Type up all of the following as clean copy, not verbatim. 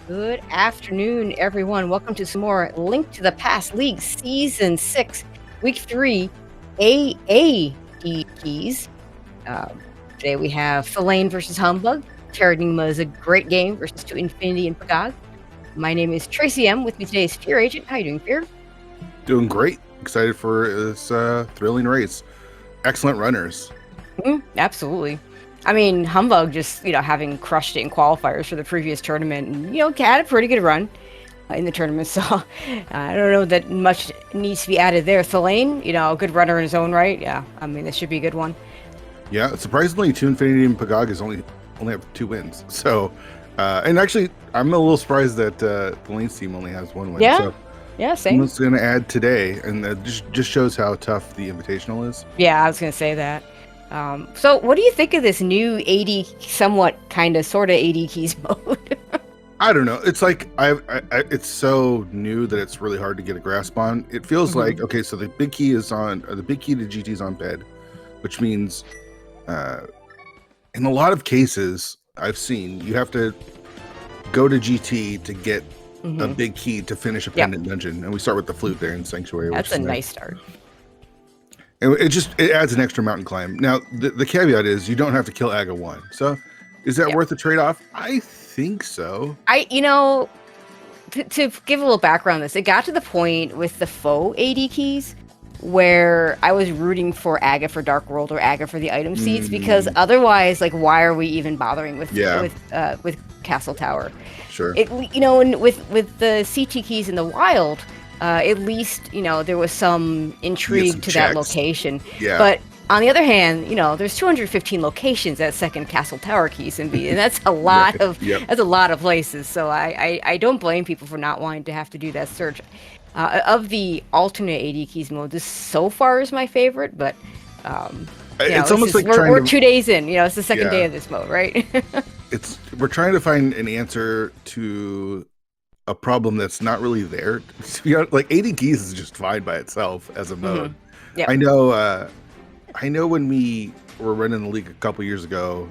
Good afternoon, everyone. Welcome to some more Link to the Past League Season 6, Week 3, AAD keys. Today we have Fellain versus Humbug. Terranigma is a great game versus To Infinity and Pgog. My name is Tracy M. With me today is Fear Agent. How are you doing, Fear? Doing great. Excited for this thrilling race. Excellent runners. Absolutely. I mean, Humbug just, having crushed it in qualifiers for the previous tournament and, had a pretty good run in the tournament. So I don't know that much needs to be added there. Fellain, a good runner in his own right. Yeah, I mean, this should be a good one. Yeah, surprisingly, To Infinity and Pgog is only have 2 wins. So, and actually, I'm a little surprised that Fellain's team only has 1 win. Yeah, so yeah, same. I'm going to add today, and that just shows how tough the Invitational is. Yeah, I was going to say that. So what do you think of this new 80, somewhat kind of sort of 80 keys mode? I don't know. It's like it's so new that it's really hard to get a grasp on. It feels like, okay, so the big key is on, the big key to GT is on bed, which means in a lot of cases I've seen you have to go to GT to get a big key to finish a pendant dungeon, and we start with the flute there in Sanctuary. That's a nice start. And it adds an extra mountain climb. Now the caveat is you don't have to kill Aga 1. So is that worth the trade-off? I think so. To give a little background on this, it got to the point with the faux AD keys where I was rooting for Aga for Dark World or Aga for the item seeds, because otherwise, like, why are we even bothering with Castle Tower? Sure. With the CT keys in the wild, at least there was some intrigue to that location. Yeah. But on the other hand, there's 215 locations at second Castle Tower keys, and that's a lot of that's a lot of places. So I don't blame people for not wanting to have to do that search. Of the alternate AD keys mode, this so far is my favorite, but it's almost like we're 2 days in. It's the second day of this mode, right? We're trying to find an answer to a problem that's not really there. Like 80 keys is just fine by itself as a mode. Yep. I know when we were running the league a couple years ago,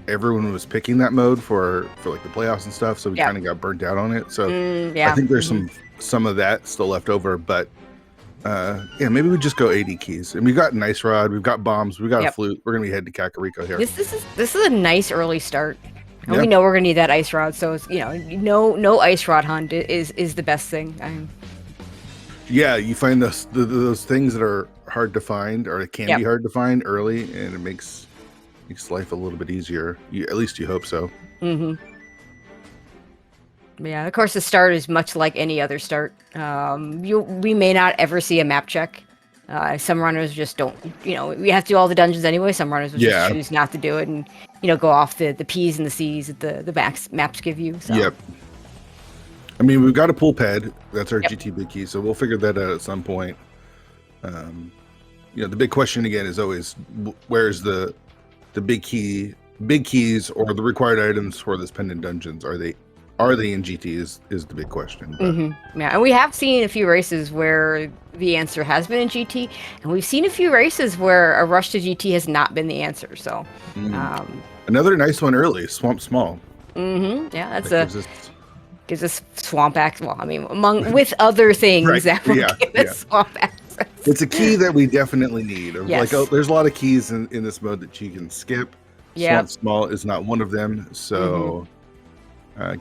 everyone was picking that mode for like the playoffs and stuff, so we kind of got burnt out on it. So I think there's some of that still left over, but maybe we just go 80 keys. And we've got an ice rod, we've got bombs, we've got a flute. We're gonna be heading to Kakariko here. This is a nice early start. And we know we're gonna need that ice rod, so it's no ice rod hunt is the best thing. Yeah, you find those things that are hard to find, or it can be hard to find early, and it makes life a little bit easier. At least you hope so. Yeah, of course the start is much like any other start. We may not ever see a map check. Some runners just don't, we have to do all the dungeons anyway. Some runners will just choose not to do it and, go off the P's and the C's that the maps give you. So. Yep. I mean, we've got a pool pad. That's our GT big key, so we'll figure that out at some point. The big question again is always, where's the big keys or the required items for this pendant dungeons? Are they in GT is the big question. Yeah, and we have seen a few races where the answer has been in GT, and we've seen a few races where a rush to GT has not been the answer. So another nice one early, Swamp Small. Yeah, gives us swamp access. Well, I mean, with other things that will give us swamp access. It's a key that we definitely need. Like, there's a lot of keys in this mode that you can skip. Swamp Small is not one of them. So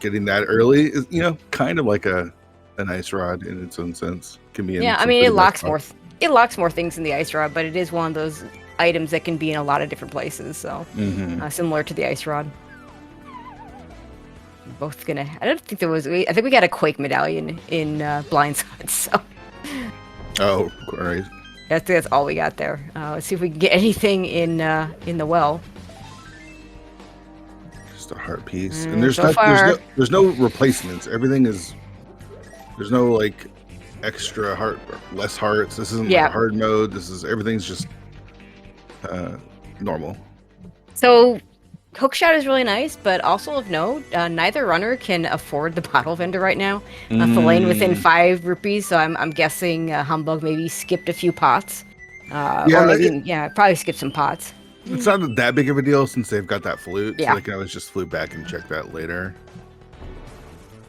getting that early is, kind of like a ice rod in its own sense. Can be. I mean, it locks more things in the ice rod, but it is one of those items that can be in a lot of different places. So similar to the ice rod. Both gonna. I don't think there was. I think we got a Quake medallion in Blindside. So. Oh, right. That's all we got there. Let's see if we can get anything in the well. Just a heart piece, and there's no replacements. Everything is. There's no like extra heart, less hearts. This isn't like a hard mode. Everything's just normal. So. Hookshot is really nice, but also of note, neither runner can afford the bottle vendor right now. Fellain within 5 rupees, so I'm guessing Humbug maybe skipped a few pots. Probably skipped some pots. It's not that big of a deal since they've got that flute. So they can always just flute back and check that later.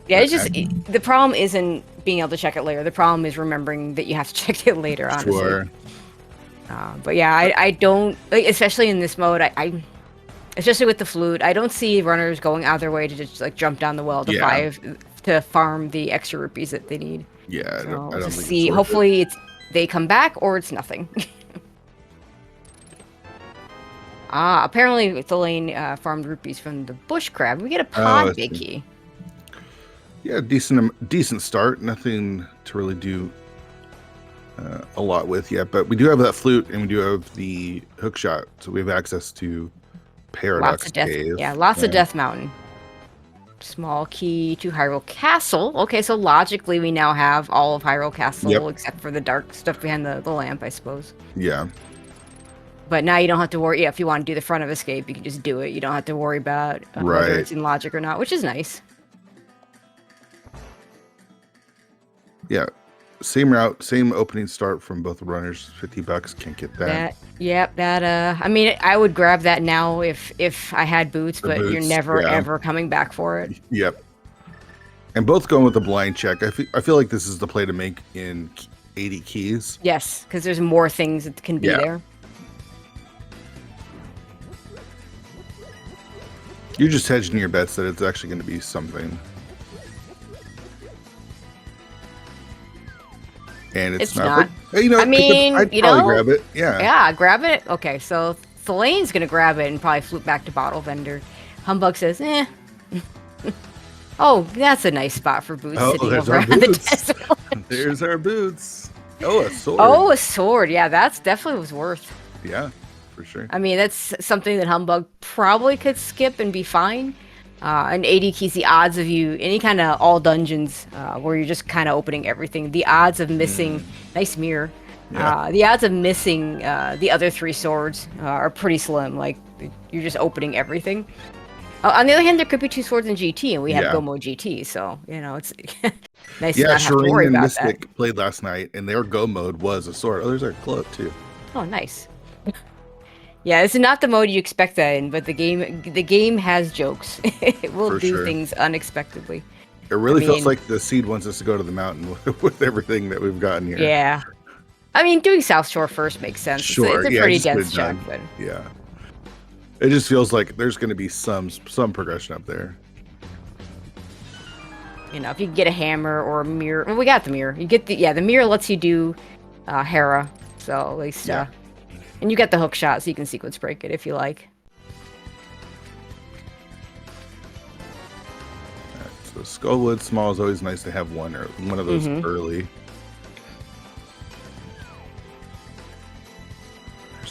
Yeah, it's just the problem isn't being able to check it later. The problem is remembering that you have to check it later. Honestly. Sure. But yeah, I don't, like, especially in this mode. I especially with the flute, I don't see runners going out of their way to just like jump down the well to farm the extra rupees that they need. Yeah, So I don't just think see. it's Hopefully, they come back or it's nothing. Apparently Thelaine farmed rupees from the bush crab. We get a pod big key. Yeah, decent start. Nothing to really do a lot with yet, but we do have that flute and we do have the hook shot, so we have access to Paradox Cave. Yeah, lots of Death Mountain. Small key to Hyrule Castle. Okay, so logically we now have all of Hyrule Castle except for the dark stuff behind the lamp, I suppose. Yeah. But now you don't have to worry. Yeah, if you want to do the front of escape, you can just do it. You don't have to worry about whether it's in logic or not, which is nice. Yeah. Same route, same opening start from both runners. $50. Can't get that. I mean, I would grab that now if I had boots, but you're never ever coming back for it. Yep. And both going with the blind check. I feel like this is the play to make in 80 keys. Yes, because there's more things that can be there. You're just hedging your bets that it's actually going to be something. And it's not. But, I mean, I'd probably grab it. Yeah. Yeah, grab it. Okay, so Thelaine's going to grab it and probably flip back to Bottle Vendor. Humbug says, eh. Oh, that's a nice spot for boots. Oh, there's our boots. There's our boots. Oh, a sword. Oh, a sword. Yeah, that's definitely was worth. Yeah, for sure. I mean, that's something that Humbug probably could skip and be fine. And 80 keys, the odds of you, any kind of all dungeons where you're just kind of opening everything, the odds of missing, nice mirror, the odds of missing the other 3 swords are pretty slim. Like, you're just opening everything. On the other hand, there could be 2 swords in GT, and we have Go Mode GT, so, you know, it's nice to not have to worry about that. Mystic played last night, and their Go Mode was a sword. Oh, there's our cloak, too. Oh, nice. Yeah, this is not the mode you expect that in, but the game has jokes. It will do things unexpectedly. It really feels like the seed wants us to go to the mountain with everything that we've gotten here. Yeah. I mean, doing South Shore first makes sense. Sure, it's a pretty dense check, but yeah. It just feels like there's going to be some progression up there. You know, if you can get a hammer or a mirror. Well, we got the mirror. You get the mirror lets you do Hera, so at least and you get the hook shot, so you can sequence break it if you like. So Skullwood Small is always nice to have one of those early.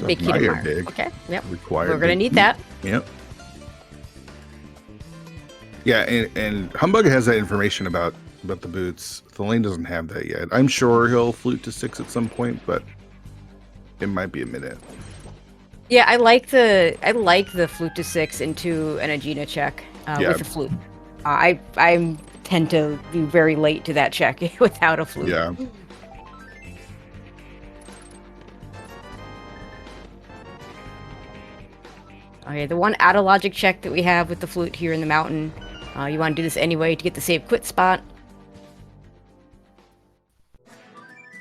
Big key to Mire. Okay, yep. We're gonna need that. Yep. Yeah, and Humbug has that information about the boots. Thelaine doesn't have that yet. I'm sure he'll flute to 6 at some point, but it might be a minute. Yeah, I like the flute to 6 into an Aegina check with the flute. I tend to be very late to that check without a flute. Yeah. Okay, the one out of logic check that we have with the flute here in the mountain. You want to do this anyway to get the save quit spot.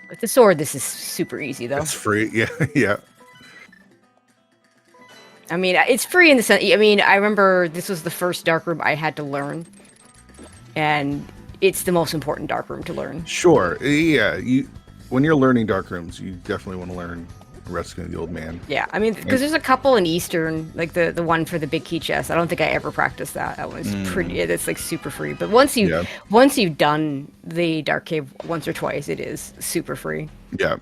With the sword, this is super easy, though. It's free, yeah. I mean, it's free in the sense. I mean, I remember this was the first dark room I had to learn, and it's the most important dark room to learn. Sure, yeah. When you're learning dark rooms, you definitely want to learn Rescuing the Old Man. Yeah, I mean, because there's a couple in Eastern, like the one for the big key chest. I don't think I ever practiced that. That was pretty. It's like super free. But once you've done the Dark Cave once or twice, it is super free. Yeah.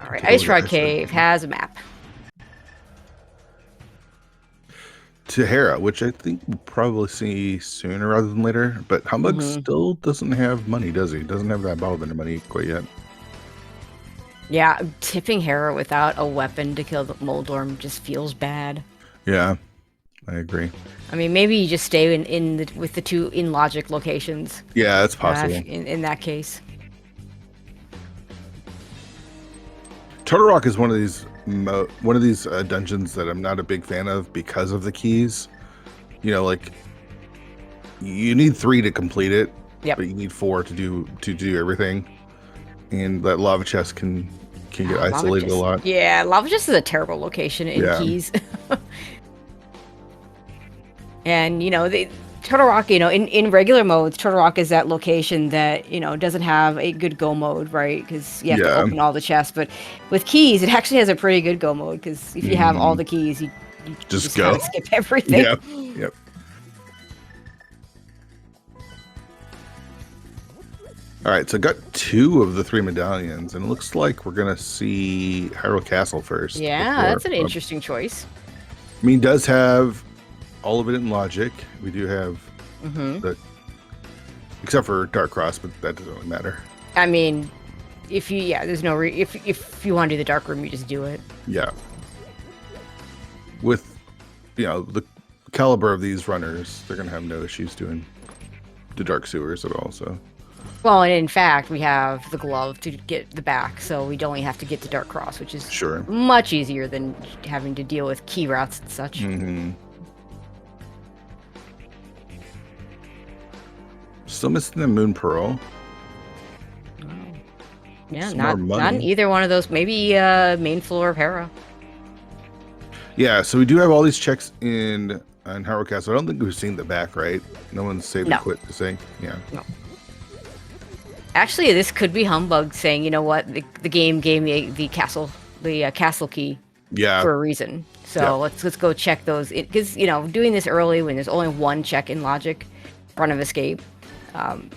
All right, Ice Rod Cave has a map. To Hera, which I think we'll probably see sooner rather than later. But Humbug still doesn't have money, does he? Doesn't have that ball vendor money quite yet. Yeah, tipping Hera without a weapon to kill the Moldorm just feels bad. Yeah, I agree. I mean, maybe you just stay with the 2 in logic locations. Yeah, that's possible. In that case. Turtle Rock is one of these dungeons that I'm not a big fan of because of the keys. You know, like you need 3 to complete it. Yep. But you need 4 to do everything, and that lava chest can get isolated a lot. Yeah, lava chest is a terrible location in Keys. And you know, Turtle Rock, you know, in regular modes, Turtle Rock is that location that, you know, doesn't have a good go mode, right? Because you have to open all the chests. But with Keys, it actually has a pretty good go mode, because if you have all the keys, you just go. kind of skip everything. Yep. All right, so I got 2 of the 3 medallions, and it looks like we're gonna see Hyrule Castle first. Yeah, that's an interesting choice. I mean, it does have all of it in logic. We do have the, except for Dark Cross, but that doesn't really matter. I mean, if you there's no if you want to do the dark room, you just do it. Yeah. With, you know, the caliber of these runners, they're gonna have no issues doing the dark sewers at all. So. Well, and in fact, we have the glove to get the back, so we'd only have to get to Dark Cross, which is much easier than having to deal with key routes and such. Still missing the Moon Pearl. Yeah, not in either one of those. Maybe main floor of Hera. Yeah, so we do have all these checks in Hyrule Castle. I don't think we've seen the back, right? No one's saved and quit to sync. Yeah. No. Actually, this could be Humbug saying, you know what, the game gave me the castle key for a reason. So let's go check those, because you know, doing this early when there's only 1 check in logic, front of escape, and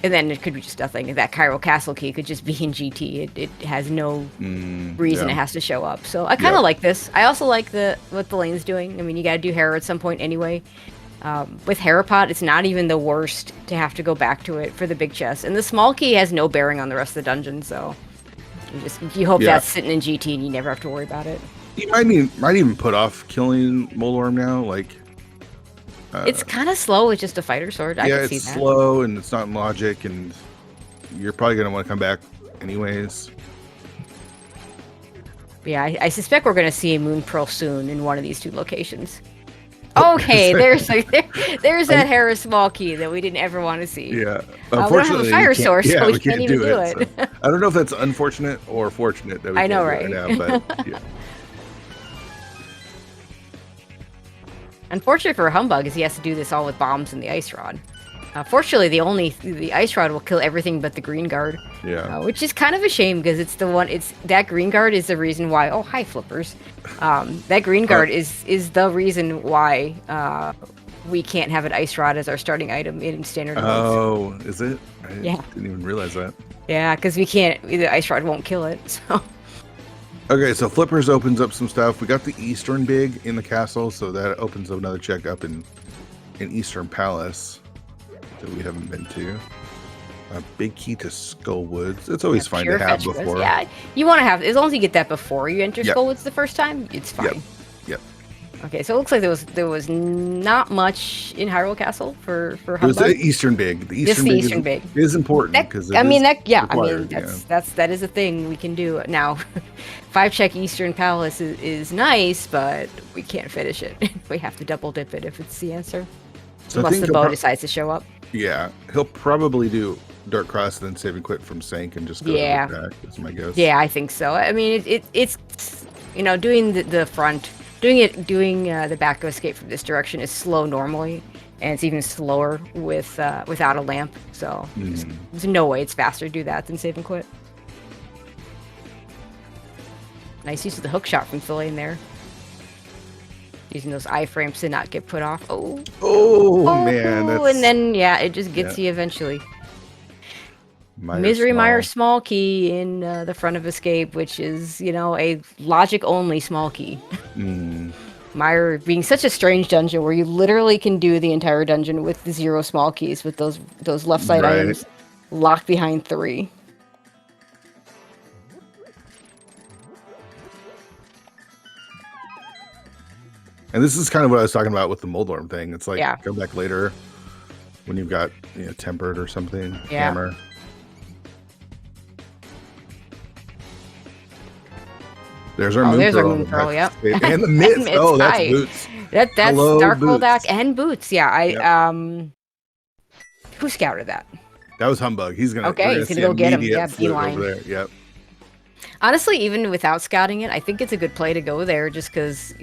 then it could be just nothing. That Hyrule Castle key could just be in GT. It has no reason it has to show up. So I kind of like this. I also like what the lane's doing. I mean, you got to do Hera at some point anyway. With Herapot, it's not even the worst to have to go back to it for the big chest. And the small key has no bearing on the rest of the dungeon, so you hope that's sitting in GT and you never have to worry about it. You might even put off killing Molorm now, like... it's kind of slow with just a fighter sword. I can see that. Yeah, it's slow, and it's not in logic, and you're probably going to want to come back anyways. Yeah, I suspect we're going to see a Moon Pearl soon in one of these 2 locations. Okay, there's that Hera small key that we didn't ever want to see. Yeah, unfortunately, we don't have a fire source, so we can't even do it. So. I don't know if that's unfortunate or fortunate that we can't do it right now, but yeah. Unfortunate for Humbug is he has to do this all with bombs and the ice rod. Fortunately, the ice rod will kill everything but the green guard. Yeah. Which is kind of a shame, because it's the one. That green guard is the reason why. Oh, hi, flippers. That green guard is the reason why we can't have an ice rod as our starting item in standard modes. Oh, is it? I didn't even realize that. Yeah, because we can't. The ice rod won't kill it. So. Okay, so Flippers opens up some stuff. We got the Eastern Big in the castle, so that opens up another check up in Eastern Palace that we haven't been to. A big key to Skullwoods. It's always fine to have before. Yeah, you want to have, as long as you get that before you enter Skullwoods the first time, it's fine. Yep. Okay, so it looks like there was not much in Hyrule Castle for Humbug. It was the Eastern Big. The Eastern Big is important because that is a thing we can do now. 5-check Eastern Palace is nice, but we can't finish it. We have to double dip it if it's the answer, so unless the bow decides to show up. Yeah, he'll probably do Dark Cross, then save and quit from Sank and just go back. That's my guess. Yeah, I think so. I mean, it's you know, doing the front, doing the back of escape from this direction is slow normally, and it's even slower without a lamp. So there's no way it's faster to do that than save and quit. Nice use of the hook shot from Filling there. Using those iframes to not get put off. Oh man. And then, it just gets you eventually. Misery Mire small key in the front of escape, which is, you know, a logic-only small key. Mire being such a strange dungeon where you literally can do the entire dungeon with 0 small keys with those left side items locked behind 3. And this is kind of what I was talking about with the Moldorm thing. It's like, go back later when you've got, you know, Tempered or something. Hammer. There's our Oh, moon there's our pearl. moon pearl. Yep. And the myth. It's Oh, that's high. boots. That's Hello, Dark Boots. Goldak and Boots. Yeah, Yep. Who scouted that? That was Humbug. He's gonna. Okay, he's gonna go get him. Yeah, beeline over there. Yep. Honestly, even without scouting it, I think it's a good play to go there, just because,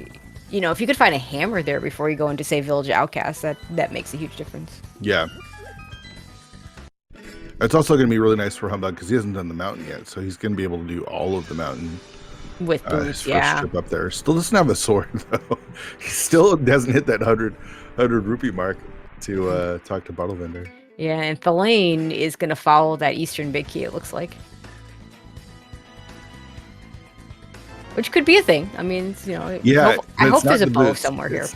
you know, if you could find a hammer there before you go into, say, Village Outcast, that makes a huge difference. Yeah. It's also going to be really nice for Humbug because he hasn't done the mountain yet, so he's going to be able to do all of the mountain with Boots. His first trip up there. Still doesn't have a sword though. He still doesn't hit that 100 rupee mark to talk to Bottle Vendor. Yeah, and Thalane is going to follow that Eastern Big Key, it looks like. Which could be a thing. I mean, you know, yeah, I hope there's a bow boots. somewhere here.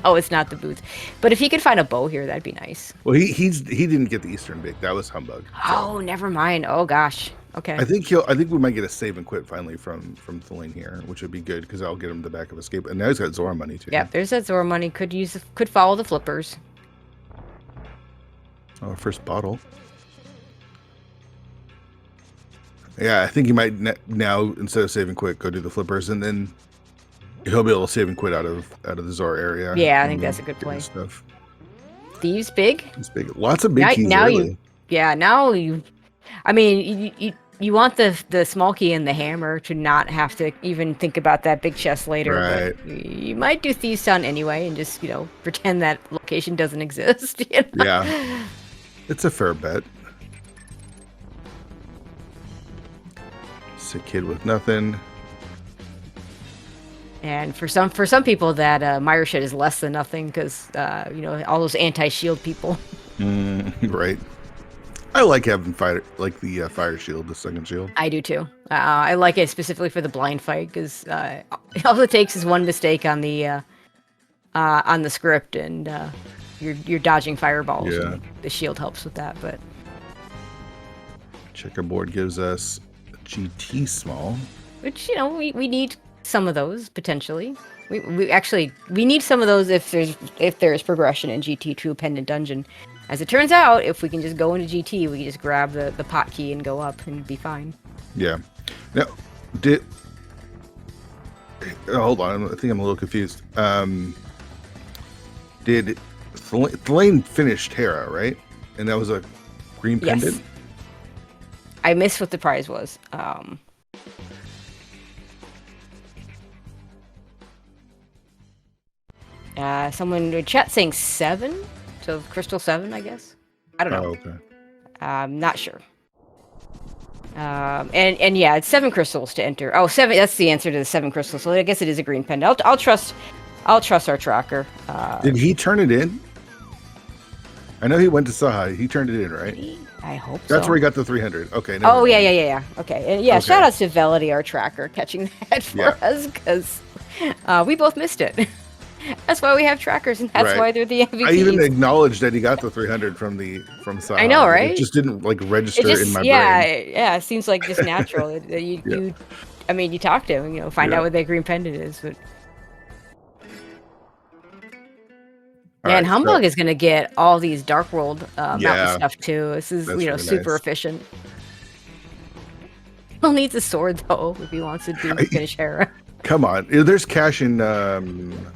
No, it's not the Boots. But if he could find a bow here, that'd be nice. Well, he didn't get the Eastern Big. That was Humbug. So. Oh, never mind. Oh gosh. Okay. I think we might get a save and quit finally from Thalane here, which would be good because I'll get him the back of escape. And now he's got Zora money too. Yeah, there's that Zora money. Could follow the flippers. Oh, first bottle. Yeah, I think he might now, instead of saving quit, go do the flippers, and then he'll be able to save and quit out of the Zora area. Yeah, I think that's a good play. Stuff. Thieves big. It's big. Lots of big keys. Now early. I mean, you want the small key and the hammer to not have to even think about that big chest later. Right. But you might do Thieves Town anyway and just, you know, pretend that location doesn't exist. You know? Yeah. It's a fair bet. It's a kid with nothing. And for some people, that Meyer shit is less than nothing because, you know, all those anti-shield people. Right. I like having the fire shield, the second shield. I do too. I like it specifically for the blind fight because all it takes is one mistake on the script, and you're dodging fireballs. Yeah. And the shield helps with that, but Checkerboard gives us a GT small, which, you know, we need some of those potentially. We need some of those if there's progression in GT2 Pendant Dungeon. As it turns out, if we can just go into GT, we can just grab the pot key and go up and be fine. Yeah. Now, hold on. I think I'm a little confused. Did Thalane finish Terra, right? And that was a green pendant? Yes. I missed what the prize was. Someone in chat saying 7? So Crystal 7, I guess? I don't know. Oh, okay. Not sure. And yeah, it's 7 crystals to enter. Oh, 7. That's the answer to the 7 crystals. So I guess it is a green pendant. I'll trust our tracker. Did he turn it in? I know he went to Sahai. He turned it in, right? I hope That's so. where he got the 300. Okay. Oh, yeah. Okay. And yeah, shout outs to Velity, our tracker, catching that for us, because we both missed it. That's why we have trackers, and that's why they're the MVPs. I even acknowledged that he got the 300 from Sahai. I know, right? It just didn't register in my brain. Yeah, it seems like just natural. You talk to him, you know, find out what that green pendant is, but. And Humbug is going to get all these Dark World mountain stuff too. This is, you know, super efficient. He'll need a sword though if he wants to finish Hera. Come on, there's cash in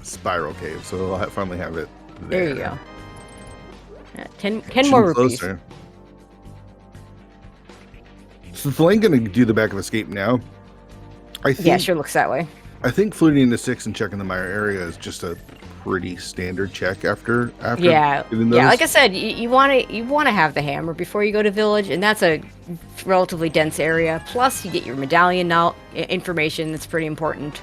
Spiral Cave, so I'll finally have it. There you go. Yeah, 10 more rupees. So Thalane going to do the back of escape now. Yeah, sure looks that way. I think fluting into 6 and checking the Meyer area is just a pretty standard check after doing those. Like I said, you want to have the hammer before you go to village, and that's a relatively dense area. Plus, you get your medallion information. That's pretty important.